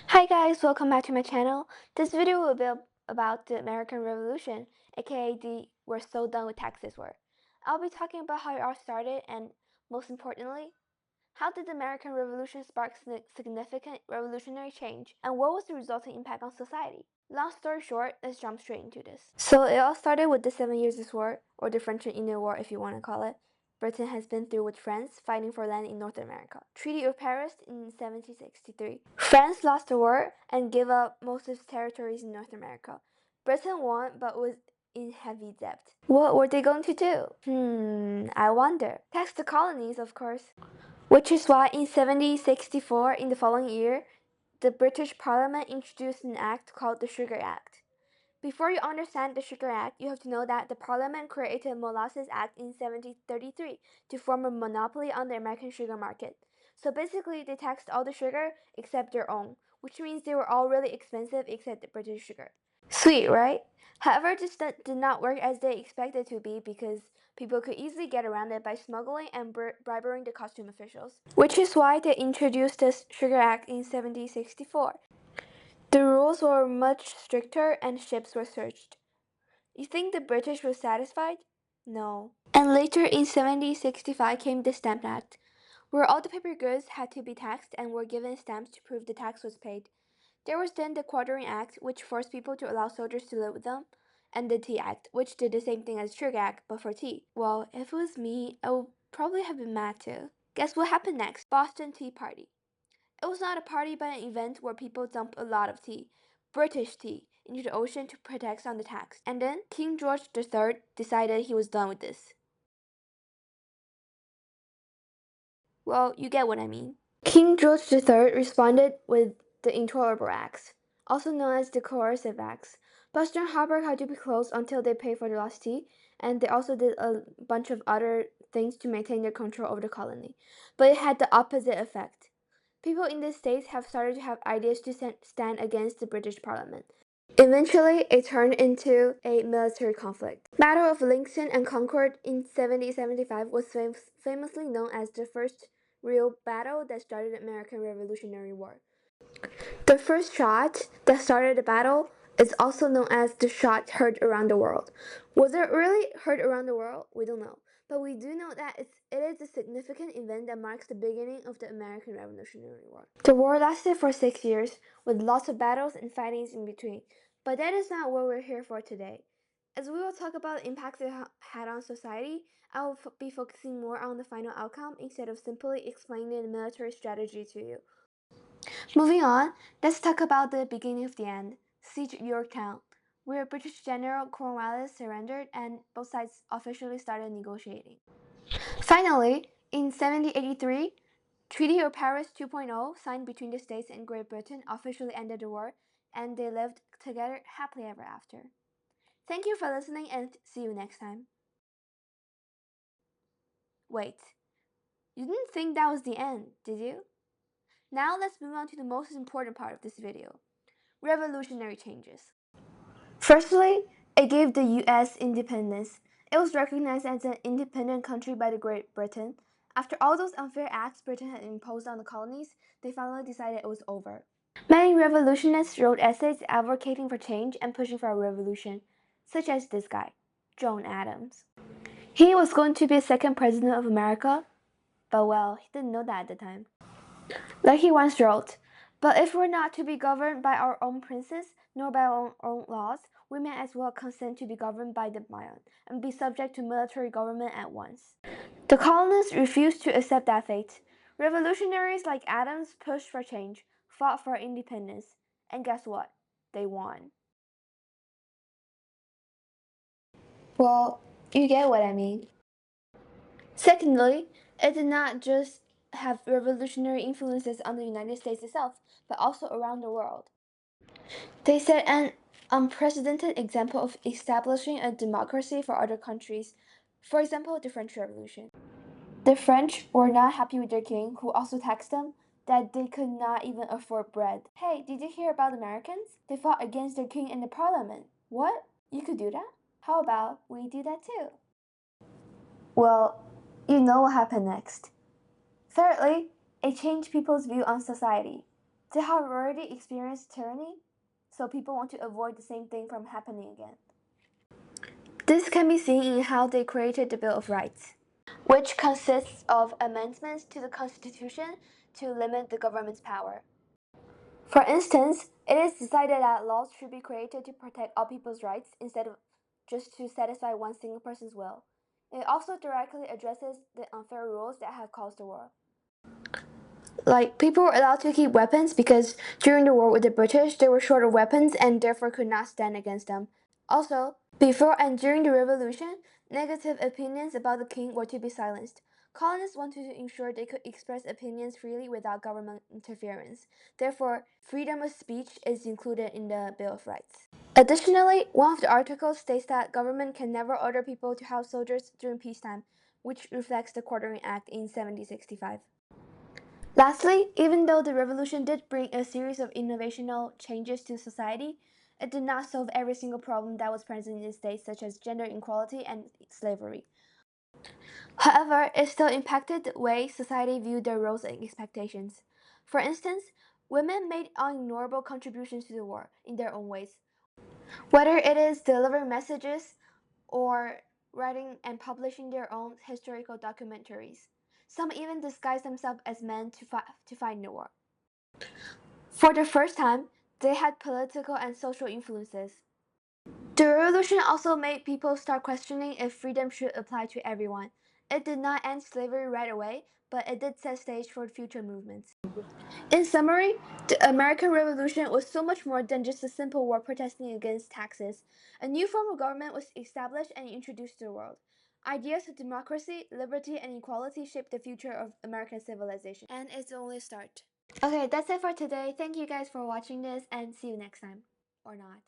Hi guys, welcome back to my channel. This video will be about the American Revolution, aka the "We're so done with taxes" war. I'll be talking about how it all started and, most importantly, how did the American Revolution spark significant revolutionary change and what was the resulting impact on society? Long story short, let's jump straight into this. So it all started with the 7 Years' War, or the French and Indian War if you want to call it. Britain has been through with France fighting for land in North America. Treaty of Paris in 1763. France lost the war and gave up most of its territories in North America. Britain won but was in heavy debt. What were they going to do? I wonder. Tax the colonies, of course. Which is why in 1764, in the following year, the British Parliament introduced an act called the Sugar Act. Before you understand the Sugar Act, you have to know that the Parliament created Molasses Act in 1733 to form a monopoly on the American sugar market. So basically, they taxed all the sugar except their own, which means they were all really expensive except the British sugar. Sweet, right? However, this did not work as they expected to be because people could easily get around it by smuggling and bribing the customs officials. Which is why they introduced the Sugar Act in 1764. The rules were much stricter and ships were searched. You think the British were satisfied? No. And later in 1765 came the Stamp Act, where all the paper goods had to be taxed and were given stamps to prove the tax was paid. There was then the Quartering Act, which forced people to allow soldiers to live with them, and the Tea Act, which did the same thing as the Sugar Act, but for tea. Well, if it was me, I would probably have been mad too. Guess what happened next? Boston Tea Party. It was not a party but an event where people dumped a lot of tea, British tea, into the ocean to protest on the tax. And then King George III decided he was done with this. Well, you get what I mean. King George III responded with the Intolerable Acts, also known as the Coercive Acts. Boston Harbor had to be closed until they paid for the lost tea, and they also did a bunch of other things to maintain their control over the colony. But it had the opposite effect. People in the States have started to have ideas to stand against the British Parliament. Eventually, it turned into a military conflict. Battle of Lexington and Concord in 1775 was famously known as the first real battle that started the American Revolutionary War. The first shot that started the battle is also known as the shot heard around the world. Was it really heard around the world? We don't know. But we do know that it is a significant event that marks the beginning of the American Revolutionary War. The war lasted for 6 years, with lots of battles and fightings in between. But that is not what we're here for today. As we will talk about the impacts it had on society, I will be focusing more on the final outcome instead of simply explaining the military strategy to you. Moving on, let's talk about the beginning of the end, Siege of Yorktown, where British General Cornwallis surrendered and both sides officially started negotiating. Finally, in 1783, Treaty of Paris 2.0, signed between the States and Great Britain, officially ended the war, and they lived together happily ever after. Thank you for listening and see you next time. Wait, you didn't think that was the end, did you? Now let's move on to the most important part of this video, revolutionary changes. Firstly, it gave the US independence. It was recognized as an independent country by the Great Britain. After all those unfair acts Britain had imposed on the colonies, they finally decided it was over. Many revolutionists wrote essays advocating for change and pushing for a revolution, such as this guy, John Adams. He was going to be the second president of America, but well, he didn't know that at the time. Like he once wrote, "But if we're not to be governed by our own princes, nor by our own laws, we may as well consent to be governed by the Mayan, and be subject to military government at once." The colonists refused to accept that fate. Revolutionaries like Adams pushed for change, fought for independence, and guess what? They won. Well, you get what I mean. Secondly, it did not just have revolutionary influences on the United States itself, but also around the world. They set an unprecedented example of establishing a democracy for other countries. For example, the French Revolution. The French were not happy with their king, who also taxed them, that they could not even afford bread. Hey, did you hear about Americans? They fought against their king in the parliament. What? You could do that? How about we do that too? Well, you know what happened next. Thirdly, it changed people's view on society. They have already experienced tyranny, so people want to avoid the same thing from happening again. This can be seen in how they created the Bill of Rights, which consists of amendments to the Constitution to limit the government's power. For instance, it is decided that laws should be created to protect all people's rights instead of just to satisfy one single person's will. It also directly addresses the unfair rules that have caused the war. Like, people were allowed to keep weapons because during the war with the British, they were short of weapons and therefore could not stand against them. Also, before and during the Revolution, negative opinions about the king were to be silenced. Colonists wanted to ensure they could express opinions freely without government interference. Therefore, freedom of speech is included in the Bill of Rights. Additionally, one of the articles states that government can never order people to house soldiers during peacetime, which reflects the Quartering Act in 1765. Lastly, even though the revolution did bring a series of innovational changes to society, it did not solve every single problem that was present in the States, such as gender inequality and slavery. However, it still impacted the way society viewed their roles and expectations. For instance, women made unignorable contributions to the war in their own ways. Whether it is delivering messages or writing and publishing their own historical documentaries. Some even disguise themselves as men to fight in the war. For the first time, they had political and social influences. The revolution also made people start questioning if freedom should apply to everyone. It did not end slavery right away, but it did set stage for future movements. In summary, the American Revolution was so much more than just a simple war protesting against taxes. A new form of government was established and introduced to the world. Ideas of democracy, liberty, and equality shaped the future of American civilization. And it's only a start. Okay, that's it for today. Thank you guys for watching this and see you next time. Or not.